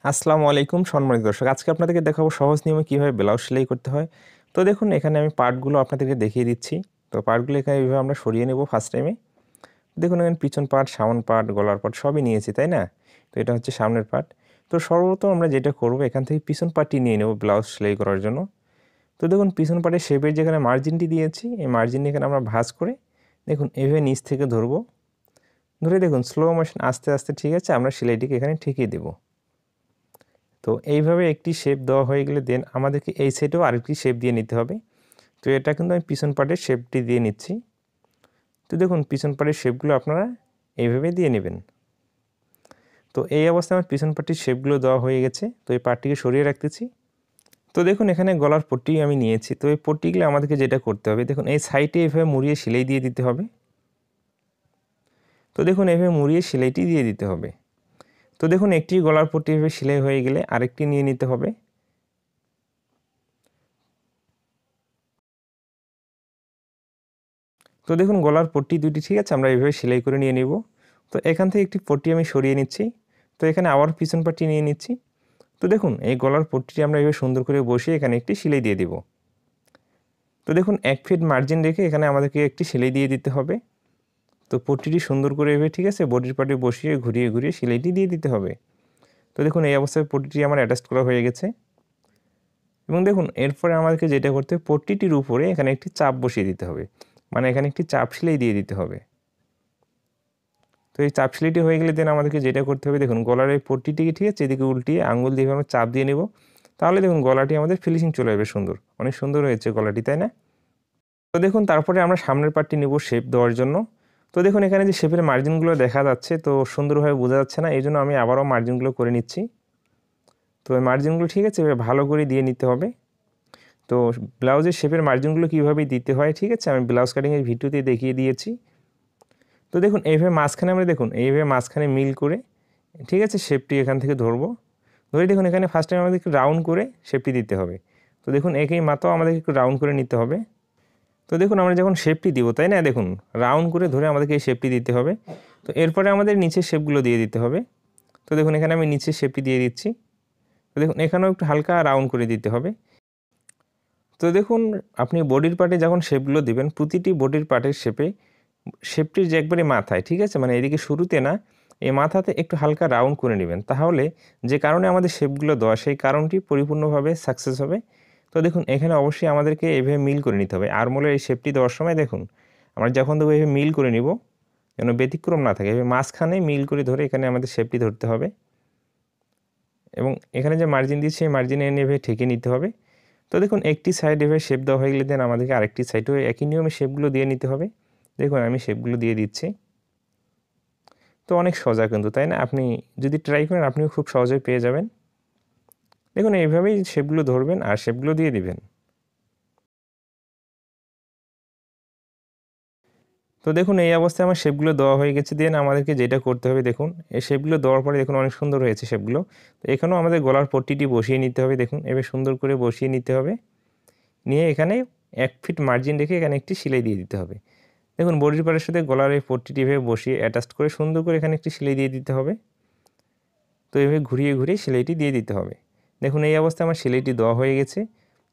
আসসালামু আলাইকুম সম্মানিত দর্শক, আজকে আপনাদেরকে দেখাবো সহজ নিয়মে কীভাবে ব্লাউজ সেলাই করতে হয়। তো দেখুন, এখানে আমি পার্টগুলো আপনাদেরকে দেখিয়ে দিচ্ছি। তো পার্টগুলো এখানে এইভাবে আমরা সরিয়ে নেব ফার্স্ট টাইমে। দেখুন, এখানে পিছন পার্ট, সামন পার্ট, গলার পার্ট সবই নিয়েছি, তাই না? তো এটা হচ্ছে সামনের পার্ট। তো সর্বপ্রথম আমরা যেটা করব, এখান থেকে পিছন পার্টটি নিয়ে নেব ব্লাউজ সেলাই করার জন্য। তো দেখুন, পিছন পার্টের শেপের যেখানে মার্জিনটি দিয়েছি, এই মার্জিনটি এখানে আমরা ভাঁজ করে দেখুন এইভাবে নিচ থেকে ধরবো। ধরে দেখুন স্লো মোশন আস্তে আস্তে, ঠিক আছে, আমরা সেলাইটিকে এখানে ঠেকিয়ে দেবো। তো এইভাবে একটি শেপ দেওয়া হয়ে গেলে দেন আমাদেরকে এই সাইডেও আরেকটি শেপ দিয়ে নিতে হবে। তো এটা কিন্তু আমি পিছন পার্টের শেপটি দিয়ে নিচ্ছি। তো দেখুন, পিছন পার্টের শেপগুলো আপনারা এইভাবে দিয়ে নেবেন। তো এই অবস্থায় আমার পিছন পার্টির শেপগুলো দেওয়া হয়ে গেছে। তো এই পার্টটিকে সরিয়ে রাখতেছি। তো দেখুন, এখানে গলার পট্টি আমি নিয়েছি। তো এই পট্টিগুলো আমাদেরকে যেটা করতে হবে, দেখুন এই সাইডে এইভাবে মুড়িয়ে সেলাই দিয়ে দিতে হবে। তো দেখুন, এইভাবে মুড়িয়ে সেলাইটি দিয়ে দিতে হবে। তো দেখুন, একটি গলার পট্টি এভাবে সেলাই হয়ে গেলে আরেকটি নিয়ে নিতে হবে। তো দেখুন, গলার পট্টি দুটি, ঠিক আছে, আমরা এইভাবে সেলাই করে নিয়ে নিব। তো এখান থেকে একটি পট্টি আমি সরিয়ে নিচ্ছি। তো এখানে আবার পিছন পাট্টি নিয়ে নিচ্ছি। তো দেখুন, এই গলার পট্টিটি আমরা এইভাবে সুন্দর করে বসিয়ে এখানে একটি সেলাই দিয়ে দিব। তো দেখুন, 1 ফিট মার্জিন রেখে এখানে আমাদেরকে একটি সেলাই দিয়ে দিতে হবে। তো পট্টিটি সুন্দর করে এভাবে, ঠিক আছে, বডির পার্টে বসিয়ে ঘুরিয়ে ঘুরিয়ে সেলাইটি দিয়ে দিতে হবে। তো দেখুন, এই অবস্থায় পট্টিটি আমার অ্যাটাচ করা হয়ে গেছে। এবং দেখুন, এরপরে আমাদেরকে যেটা করতে হবে, পট্টিটির উপরে এখানে একটি চাপ বসিয়ে দিতে হবে। মানে এখানে একটি চাপ সেলাই দিয়ে দিতে হবে। তো এই চাপ সেলাইটি হয়ে গেলে দেন আমাদেরকে যেটা করতে হবে, দেখুন গলার এই পট্টিটিকে, ঠিক আছে, এদিকে উল্টিয়ে আঙুল দিয়ে আমরা চাপ দিয়ে নেব। তাহলে দেখুন গলাটি আমাদের ফিনিশিং চলে আসবে সুন্দর। অনেক সুন্দর হয়েছে গলাটি, তাই না? তো দেখুন, তারপরে আমরা সামনের পার্টটি নেব শেপ দেওয়ার জন্য। তো দেখুন, এখানে যে শেপের মার্জিনগুলো দেখা যাচ্ছে, তো সুন্দরভাবে বোঝা যাচ্ছে না, এই জন্য আমি আবারও মার্জিনগুলো করে নিচ্ছি। তো এই মার্জিনগুলো, ঠিক আছে, এভাবে ভালো করে দিয়ে নিতে হবে। তো ব্লাউজের শেপের মার্জিনগুলো কীভাবে দিতে হয়, ঠিক আছে, আমি ব্লাউজ কাটিংয়ের ভিডিওতে দেখিয়ে দিয়েছি। তো দেখুন, এইভাবে মাঝখানে আমরা, দেখুন এইভাবে মাঝখানে মিল করে, ঠিক আছে, শেপটি এখান থেকে ধরবো। ধরে দেখুন, এখানে ফার্স্ট টাইম আমাদের একটু রাউন্ড করে শেপটি দিতে হবে। তো দেখুন, একই মাথাও আমাদেরকে একটু রাউন্ড করে নিতে হবে। তো দেখুন, আমরা যখন শেপটি দিব, তাই না, দেখুন রাউন্ড করে ধরে আমাদেরকে এই শেপটি দিতে হবে। তো এরপরে আমাদের নিচের শেপগুলো দিয়ে দিতে হবে। তো দেখুন, এখানে আমি নিচের শেপটি দিয়ে দিচ্ছি। তো দেখুন, এখানেও একটু হালকা রাউন্ড করে দিতে হবে। তো দেখুন, আপনি বডির পার্টে যখন শেপগুলো দিবেন, প্রতিটি বডির পার্টের শেপটির যে একবারে মাথায়, ঠিক আছে, মানে এদিকে শুরুতে না, এই মাথাতে একটু হালকা রাউন্ড করে নেবেন। তাহলে যে কারণে আমাদের শেপগুলো দেওয়া, সেই কারণটি পরিপূর্ণভাবে সাকসেস হবে। তো দেখুন, এখানে অবশ্যই আমাদেরকে এভাবে মিল করে নিতে হবে। আর্মহোলের এই শেপটি দেওয়ার সময় দেখুন, আমরা যখন দেবো এভাবে মিল করে নিব, যেন ব্যতিক্রম না থাকে। এভাবে মাঝখানে মিল করে ধরে এখানে আমাদের শেপটি ধরতে হবে। এবং এখানে যে মার্জিন দিয়েছি, সেই মার্জিনে এনে এভাবে ঠেকে নিতে হবে। তো দেখুন, একটি সাইড এভাবে শেপ দেওয়া হয়ে গেলে দেন আমাদেরকে আরেকটি সাইডেও একই নিয়মে শেপগুলো দিয়ে নিতে হবে। দেখুন, আমি শেপগুলো দিয়ে দিচ্ছি। তো অনেক সোজা কিন্তু, তাই না? আপনি যদি ট্রাই করেন, আপনিও খুব সহজেই পেয়ে যাবেন। দেখুন, এইভাবেই শেপগুলো ধরবেন আর শেপগুলো দিয়ে দিবেন। তো দেখুন, এই অবস্থায় আমার শেপগুলো দেওয়া হয়ে গেছে। দেন আমাদেরকে যেটা করতে হবে, দেখুন এই শেপগুলো দেওয়ার পরে দেখুন অনেক সুন্দর হয়েছে শেপগুলো। তো এখানেও আমাদের গলার পট্টিটি বসিয়ে নিতে হবে। দেখুন, এভাবে সুন্দর করে বসিয়ে নিতে হবে। নিয়ে এখানে 1 ফিট মার্জিন রেখে এখানে একটি সেলাই দিয়ে দিতে হবে। দেখুন, বডির পার্টের সাথে গলার এই পট্টিটি এভাবে বসিয়ে অ্যাটাচ করে সুন্দর করে এখানে একটি সেলাই দিয়ে দিতে হবে। তো এভাবে ঘুরিয়ে ঘুরিয়ে সেলাইটি দিয়ে দিতে হবে। দেখুন, এই অবস্থায় আমার সেলাইটি দেওয়া হয়ে গেছে।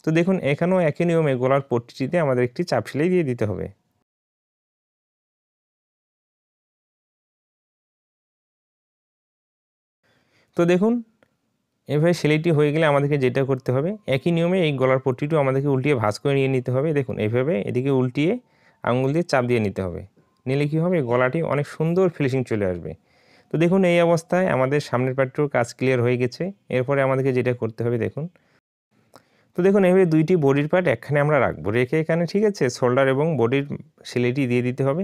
তো দেখুন, এখানেও একই নিয়মে গলার পট্টিটিতে আমাদের একটি চাপ সেলাই দিয়ে দিতে হবে। তো দেখুন, এভাবে সেলাইটি হয়ে গেলে আমাদেরকে যেটা করতে হবে, একই নিয়মে এই গলার পট্টিটিও আমাদেরকে উল্টিয়ে ভাঁজ করে নিয়ে নিতে হবে। দেখুন, এভাবে এদিকে উল্টিয়ে আঙুল দিয়ে চাপ দিয়ে নিতে হবে। নিলে কী হবে, গলাটি অনেক সুন্দর ফিনিশিং চলে আসবে। তো দেখুন, এই অবস্থায় আমাদের সামনের পার্টটিও কাজ ক্লিয়ার হয়ে গেছে। এরপরে আমাদেরকে যেটা করতে হবে, দেখুন, তো দেখুন এভাবে দুইটি বডির পার্ট একখানে আমরা রাখবো। রেখে এখানে, ঠিক আছে, শোল্ডার এবং বডির সেলাইটি দিয়ে দিতে হবে।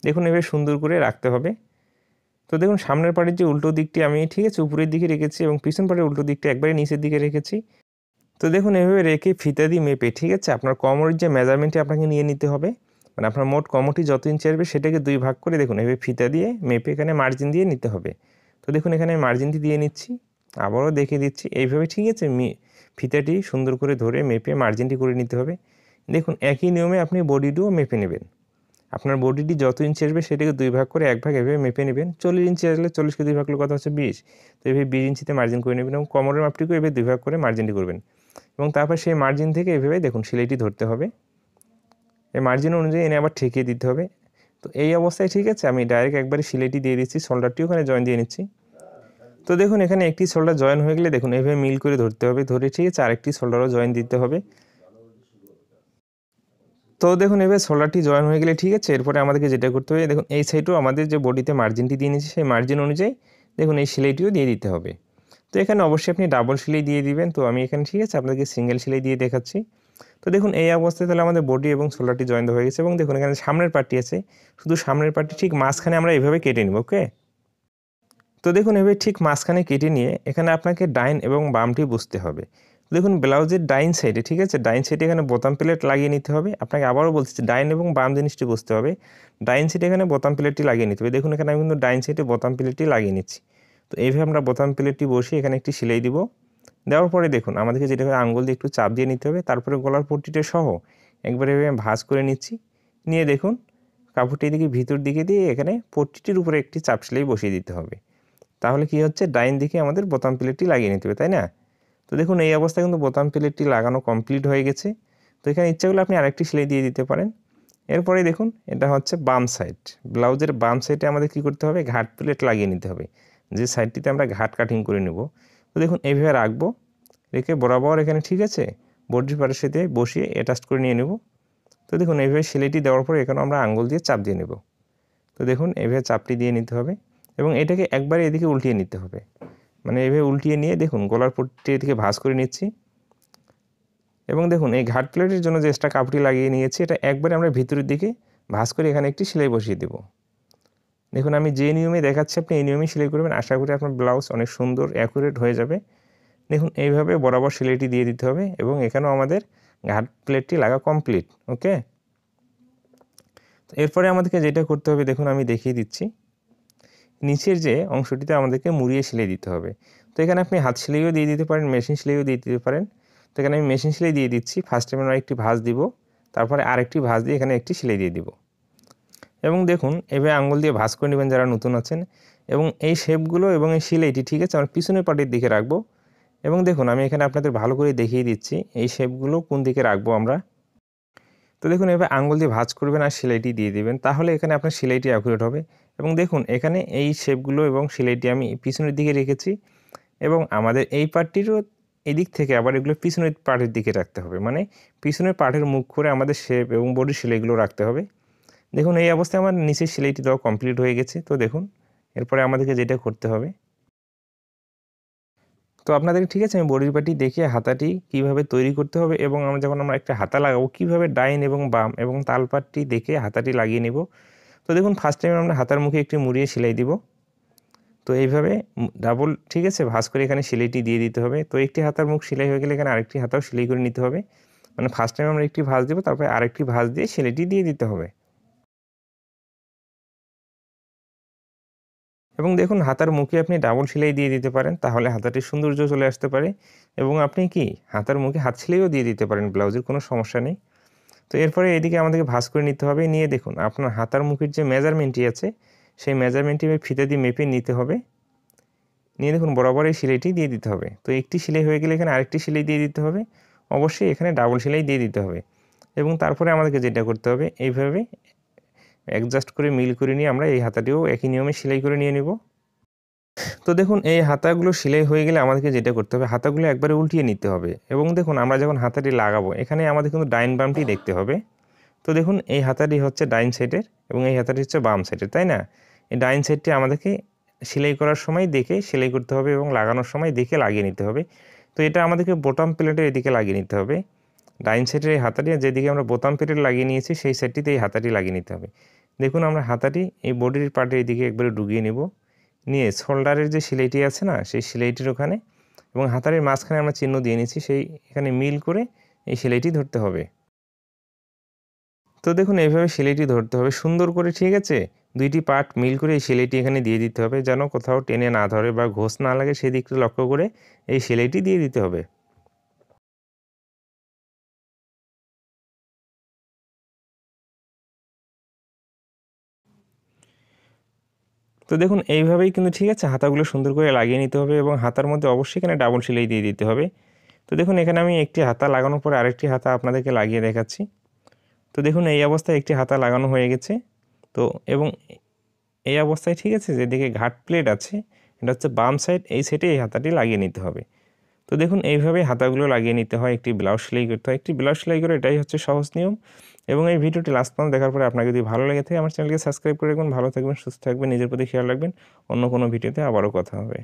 দেখুন, এভাবে সুন্দর করে রাখতে হবে। তো দেখুন, সামনের পার্টের যে উল্টো দিকটি আমি, ঠিক আছে, উপরের দিকে রেখেছি এবং পিছন পার্টের উল্টো দিকটা একবারে নিচের দিকে রেখেছি। তো দেখুন, এভাবে রেখে ফিতা দিয়ে মেপে, ঠিক আছে, আপনার কোমরের যে মেজারমেন্টটি আপনাকে নিয়ে নিতে হবে, মানে আপনার মোট কোমরটি যত ইঞ্চি আসবে সেটাকে 2 ভাগ করে দেখুন এভাবে ফিতা দিয়ে মেপে এখানে মার্জিন দিয়ে নিতে হবে। তো দেখুন, এখানে আমি মার্জিনটি দিয়ে নিচ্ছি। আবারও দেখিয়ে দিচ্ছি এইভাবে, ঠিক আছে, ফিতাটি সুন্দর করে ধরে মেপে মার্জিনটি করে নিতে হবে। দেখুন, একই নিয়মে আপনি বডিটিও মেপে নেবেন। আপনার বডিটি যত ইঞ্চি আসবে সেটাকে 2 ভাগ করে 1 ভাগ এভাবে মেপে নেবেন। 40 ইঞ্চি আসলে 40কে 2 ভাগ করলে কত হচ্ছে 20। তো এভাবে 20 ইঞ্চিতে মার্জিন করে নেবেন এবং কোমরের মাপটিকেও এভাবে 2 ভাগ করে মার্জিনটি করবেন এবং তারপর সেই মার্জিন থেকে এভাবে দেখুন সেলাইটি ধরতে হবে। এই মার্জিন অনুযায়ী এনে আবার ঠেকিয়ে দিতে হবে। তো এই অবস্থায় ঠিক আছে, আমি ডাইরেক্ট একবারে সেলাইটি দিয়ে দিচ্ছি, শোল্ডারটিও ওখানে জয়েন দিয়ে নিচ্ছি। তো দেখুন এখানে একটি শোল্ডার জয়েন হয়ে গেলে দেখুন এভাবে মিল করে ধরতে হবে, ধরে ঠিক আছে আরেকটি শোল্ডারও জয়েন দিতে হবে। তো দেখুন এভাবে শোল্ডারটি জয়েন হয়ে গেলে ঠিক আছে, এরপরে আমাদেরকে যেটা করতে হবে দেখুন এই সাইডেও আমাদের যে বডিতে মার্জিনটি দিয়ে নিয়েছি সেই মার্জিন অনুযায়ী দেখুন এই সেলাইটিও দিয়ে দিতে হবে। তো এখানে অবশ্যই আপনি ডাবল সেলাই দিয়ে দিবেন। তো আমি এখানে ঠিক আছে আপনাদেরকে সিঙ্গেল সেলাই দিয়ে দেখাচ্ছি। তো দেখুন এই অবস্থায় তাহলে আমাদের বডি এবং শোল্ডারটি জয়েন হয়ে গেছে এবং দেখুন এখানে সামনের পার্টটি আছে, শুধু সামনের পার্টটি ঠিক মাঝখানে আমরা এভাবে কেটে নেব। ওকে, তো দেখুন এভাবে ঠিক মাঝখানে কেটে নিয়ে এখানে আপনাকে ডাইন এবং বামটি বুঝতে হবে। দেখুন ব্লাউজের ডাইন সাইডে ঠিক আছে, ডাইন সাইডে এখানে বোতাম প্লেট লাগিয়ে নিতে হবে। আপনাকে আবারও বলছি ডাইন এবং বাম জিনিসটি বুঝতে হবে। ডাইন সাইডে এখানে বোতাম প্লেটটি লাগিয়ে নিতে হবে। দেখুন এখানে আমি কিন্তু ডাইন সাইডে বোতাম প্লেটটি লাগিয়ে নিচ্ছি। তো এইভাবে আমরা বোতাম প্লেটটি বসিয়ে এখানে একটি সেলাই দিব। দেওয়ার পরে দেখুন আমাদেরকে যেটা করে আঙ্গুল দিয়ে একটু চাপ দিয়ে নিতে হবে, তারপরে গলার পট্টিটা সহ একবারে এভাবে ভাঁজ করে নিচ্ছি। নিয়ে দেখুন কাপড়টি এদিকে ভিতর দিকে দিয়ে এখানে পট্টিটির উপরে একটি চাপ সেলাই বসিয়ে দিতে হবে। তাহলে কি হচ্ছে, ডাইন দিকে আমাদের বোতাম প্লেটটি লাগিয়ে নিতে হবে, তাই না? তো দেখুন এই অবস্থায় কিন্তু বোতাম প্লেটটি লাগানো কমপ্লিট হয়ে গেছে। তো এখানে ইচ্ছা করলে আপনি আরেকটি সেলাই দিয়ে দিতে পারেন। এরপরে দেখুন এটা হচ্ছে বাম সাইড, ব্লাউজের বাম সাইডে আমাদের কি করতে হবে, ঘাট প্লেট লাগিয়ে নিতে হবে, যে সাইডটিতে আমরা ঘাট কাটিং করে নেব। তো দেখুন এইভাবে রাখবো, রেখে বরাবর এখানে ঠিক আছে বডির পাড়ের সাথে বসিয়ে অ্যাটাচ করে নিয়ে নেব। তো দেখুন এইভাবে সেলাইটি দেওয়ার পর এখানে আমরা আঙ্গুল দিয়ে চাপ দিয়ে নেব। তো দেখুন এইভাবে চাপটি দিয়ে নিতে হবে এবং এটাকে একবারে এদিকে উল্টিয়ে নিতে হবে, মানে এভাবে উল্টিয়ে নিয়ে দেখুন গলার পট্টি এদিকে ভাঁজ করে নিচ্ছি এবং দেখুন এই ঘাট প্লেটের জন্য যে এক্সট্রা কাপড়টি লাগিয়ে নিয়েছি এটা একবারে আমরা ভিতরের দিকে ভাঁজ করে এখানে একটি সেলাই বসিয়ে দেব। দেখুন আমি যে নিয়মে দেখাচ্ছি আপনি এই নিয়মেই সেলাই করবেন, আশা করি আপনার ব্লাউজ অনেক সুন্দর অ্যাকুরেট হয়ে যাবে। দেখুন এইভাবে বরাবর সেলাইটি দিয়ে দিতে হবে এবং এখানেও আমাদের ঘাট প্লেটটি লাগা কমপ্লিট। ওকে, এরপরে আমাদেরকে যেটা করতে হবে দেখুন আমি দেখিয়ে দিচ্ছি, নিচের যে অংশটিতে আমাদেরকে মুড়িয়ে সেলাই দিতে হবে। তো এখানে আপনি হাত সেলাইও দিয়ে দিতে পারেন, মেশিন সেলাইও দিয়ে দিতে পারেন। তো এখানে আমি মেশিন সেলাই দিয়ে দিচ্ছি। ফার্স্টে আমরা একটি ভাঁজ দিব, তারপরে আরেকটি ভাঁজ দিয়ে এখানে একটি সেলাই দিয়ে দিব এবং দেখুন এভাবে আঙ্গুল দিয়ে ভাঁজ করে নেবেন যারা নতুন আছেন। এবং এই শেপগুলো এবং এই সেলাইটি ঠিক আছে আমরা পিছনের পার্টের দিকে রাখবো এবং দেখুন আমি এখানে আপনাদের ভালো করে দেখিয়ে দিচ্ছি এই শেপগুলো কোন দিকে রাখবো আমরা। তো দেখুন এভাবে আঙ্গুল দিয়ে ভাঁজ করবেন আর সেলাইটি দিয়ে দিবেন, তাহলে এখানে আপনার সেলাইটি অ্যাকুরেট হবে। এবং দেখুন এখানে এই শেপগুলো এবং সেলাইটি আমি পিছনের দিকে রেখেছি এবং আমাদের এই পার্টটিরও এদিক থেকে আবার এগুলো পিছনের পার্টের দিকে রাখতে হবে, মানে পিছনের পার্টের মুখ করে আমাদের শেপ এবং বডির সেলাইগুলো রাখতে হবে। দেখুন এই অবস্থায় আমার নিচের সেলাইটি দেওয়া কমপ্লিট হয়ে গেছে। তো দেখুন এরপরে আমাদেরকে যেটা করতে হবে, তো আপনাদের ঠিক আছে আমি বডির পার্টি দেখিয়ে হাতাটি কিভাবে তৈরি করতে হবে এবং আমরা যখন আমরা একটা হাতা লাগাবো কীভাবে ডাইন এবং বাম এবং তালপাটটি দেখে হাতাটি লাগিয়ে নেব। তো দেখুন ফার্স্ট টাইম আমরা হাতার মুখে একটি মুড়িয়ে সেলাই দিব। তো এইভাবে ডাবল ঠিক আছে ভাঁজ করে এখানে সেলাইটি দিয়ে দিতে হবে। তো একটি হাতার মুখ সেলাই হয়ে গেলে এখানে আরেকটি হাতাও সেলাই করে নিতে হবে, মানে ফার্স্ট টাইম আমরা একটি ভাঁজ দেবো তারপরে আরেকটি ভাঁজ দিয়ে সেলাইটি দিয়ে দিতে হবে। এবং দেখুন হাতার মুখে আপনি ডাবল সেলাই দিয়ে দিতে পারেন, তাহলে হাতাটির সৌন্দর্য চলে আসতে পারে। এবং আপনি কি হাতার মুখে হাত সেলাইও দিয়ে দিতে পারেন, ব্লাউজের কোনো সমস্যা নেই। তো এরপরে এদিকে আমাদেরকে ভাঁজ করে নিতে হবে, নিয়ে দেখুন আপনার হাতার মুখের যে মেজারমেন্টটি আছে সেই মেজারমেন্টটি ফিতে দিয়ে মেপে নিতে হবে। নিয়ে দেখুন বরাবর এই সেলাইটি দিয়ে দিতে হবে। তো একটি সেলাই হয়ে গেলে এখানে আরেকটি সেলাই দিয়ে দিতে হবে, অবশ্যই এখানে ডাবল সেলাই দিয়ে দিতে হবে। এবং তারপরে আমাদেরকে যেটা করতে হবে এইভাবে অ্যাডজাস্ট করে মিল করে নিয়ে আমরা এই হাতাটিও একই নিয়মে সেলাই করে নিয়ে নেব। তো দেখুন এই হাতাগুলো সেলাই হয়ে গেলে আমাদেরকে যেটা করতে হবে হাতাগুলো একবারে উল্টিয়ে নিতে হবে এবং দেখুন আমরা যখন হাতাটি লাগাবো এখানে আমাদের কিন্তু ডাইন বামটি দেখতে হবে। তো দেখুন এই হাতাটি হচ্ছে ডাইন সাইডের এবং এই হাতাটি হচ্ছে বাম সাইডের, তাই না? এই ডাইন সাইডটি আমাদেরকে সেলাই করার সময় দেখে সেলাই করতে হবে এবং লাগানোর সময় দেখে লাগিয়ে নিতে হবে। তো এটা আমাদেরকে বোতাম প্লেটের এদিকে লাগিয়ে নিতে হবে। ডাইন সাইডের এই হাতাটি যেদিকে আমরা বোতাম প্লেট লাগিয়ে নিয়েছি সেই সাইডটিতে এই হাতাটি লাগিয়ে নিতে হবে। দেখুন আমরা হাতাটি এই বডির পার্টের এদিকে একবারে ঢুকিয়ে নেব, নিয়ে শোল্ডারের যে সেলাইটি আছে না সেই সেলাইটির ওখানে এবং হাতারের মাঝখানে আমরা চিহ্ন দিয়ে নিচ্ছি, সেই এখানে মিল করে এই সেলাইটি ধরতে হবে। তো দেখুন এইভাবে সেলাইটি ধরতে হবে সুন্দর করে, ঠিক আছে? দুইটি পার্ট মিল করে এই সেলাইটি এখানে দিয়ে দিতে হবে, যেন কোথাও টেনে না ধরে বা ঘোষ না লাগে সেদিকটা লক্ষ্য করে এই সেলাইটি দিয়ে দিতে হবে। তো দেখুন এইভাবেই কিন্তু ঠিক আছে হাতাগুলো সুন্দর করে লাগিয়ে নিতে হবে এবং হাতার মধ্যে অবশ্যই এখানে ডাবল সেলাই দিয়ে দিতে হবে। তো দেখুন এখানে আমি একটি হাতা লাগানোর পরে আরেকটি হাতা আপনাদেরকে লাগিয়ে দেখাচ্ছি। তো দেখুন এই অবস্থায় একটি হাতা লাগানো হয়ে গেছে। তো এবং এই অবস্থায় ঠিক আছে যেদিকে ঘাট প্লেট আছে এটা হচ্ছে বাম সাইড, এই সাইডে এই হাতাটি লাগিয়ে নিতে হবে। তো দেখুন এইভাবে হাতাগুলো লাগিয়ে নিতে হয়, একটি ব্লাউজ সেলাই করতে হয়। একটি ব্লাউজ সেলাই করে এটাই হচ্ছে সহজ নিয়ম। এবং এই ভিডিওটি লাস্ট পর্যন্ত দেখার পরে আপনার যদি ভালো লেগে থাকে আমার চ্যানেলকে সাবস্ক্রাইব করে রাখবেন। ভালো থাকবেন, সুস্থ থাকবেন, নিজের প্রতি খেয়াল রাখবেন। অন্য কোনো ভিডিওতে আবারও কথা হবে।